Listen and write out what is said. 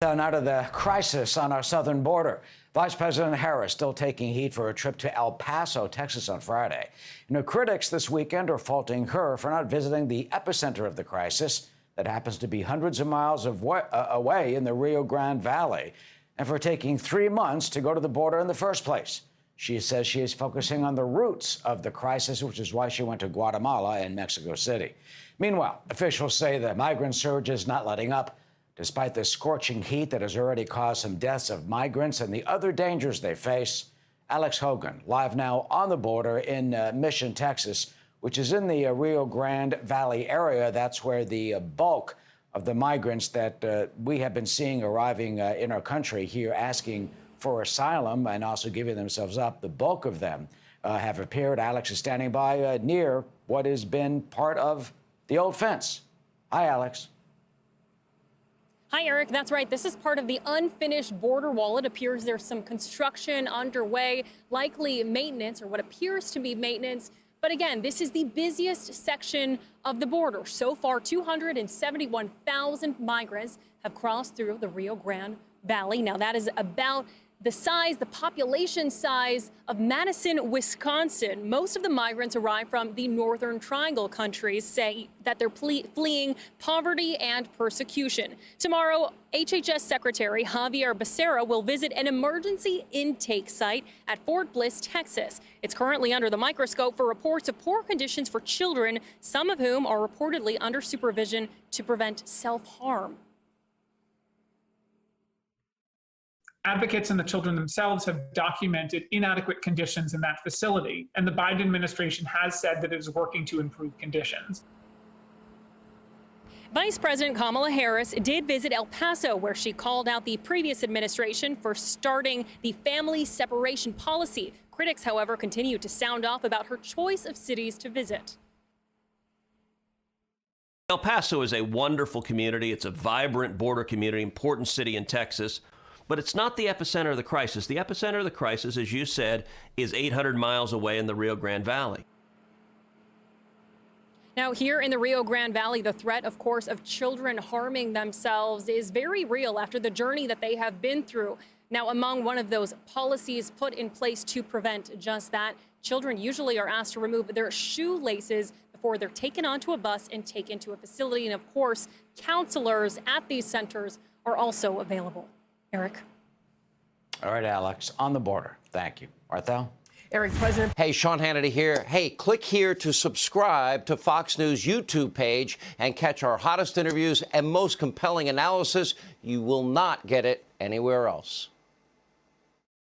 Now to the crisis on our southern border. Vice President Harris still taking heat for a trip to El Paso, Texas on Friday. Critics this weekend are faulting her for not visiting the epicenter of the crisis that happens to be hundreds of miles away in the Rio Grande Valley, and for taking 3 months to go to the border in the first place. She says she is focusing on the roots of the crisis, which is why she went to Guatemala and Mexico City. Meanwhile, officials say the migrant surge is not letting up, despite the scorching heat that has already caused some deaths of migrants and the other dangers they face. Alex Hogan, live now on the border in Mission, Texas, which is in the Rio Grande Valley area. That's where the bulk of the migrants that we have been seeing arriving in our country here asking for asylum and also giving themselves up, the bulk of them have appeared. Alex is standing by near what has been part of the old fence. Hi, Alex. Hi, Eric. That's right. This is part of the unfinished border wall. It appears there's some construction underway, likely maintenance or what appears to be maintenance. But again, this is the busiest section of the border. So far, 271,000 migrants have crossed through the Rio Grande Valley. Now, that is about the population size of Madison, Wisconsin. Most of the migrants arrive from the Northern Triangle countries, say that they're fleeing poverty and persecution. Tomorrow, HHS Secretary Javier Becerra will visit an emergency intake site at Fort Bliss, Texas. It's currently under the microscope for reports of poor conditions for children, some of whom are reportedly under supervision to prevent self-harm. Advocates and the children themselves have documented inadequate conditions in that facility, and the Biden administration has said that it is working to improve conditions. Vice President Kamala Harris did visit El Paso, where she called out the previous administration for starting the family separation policy. Critics, however, continue to sound off about her choice of cities to visit. El Paso is a wonderful community. It's a vibrant border community, important city in Texas. But it's not the epicenter of the crisis. The epicenter of the crisis, as you said, is 800 miles away in the Rio Grande Valley. Now, here in the Rio Grande Valley, the threat, of course, of children harming themselves is very real after the journey that they have been through. Now, among one of those policies put in place to prevent just that, children usually are asked to remove their shoelaces before they're taken onto a bus and taken to a facility. And, of course, counselors at these centers are also available. Eric. All right, Alex, on the border. Thank you. Arthel? Eric, President. Hey, Sean Hannity here. Hey, click here to subscribe to Fox News YouTube page and catch our hottest interviews and most compelling analysis. You will not get it anywhere else.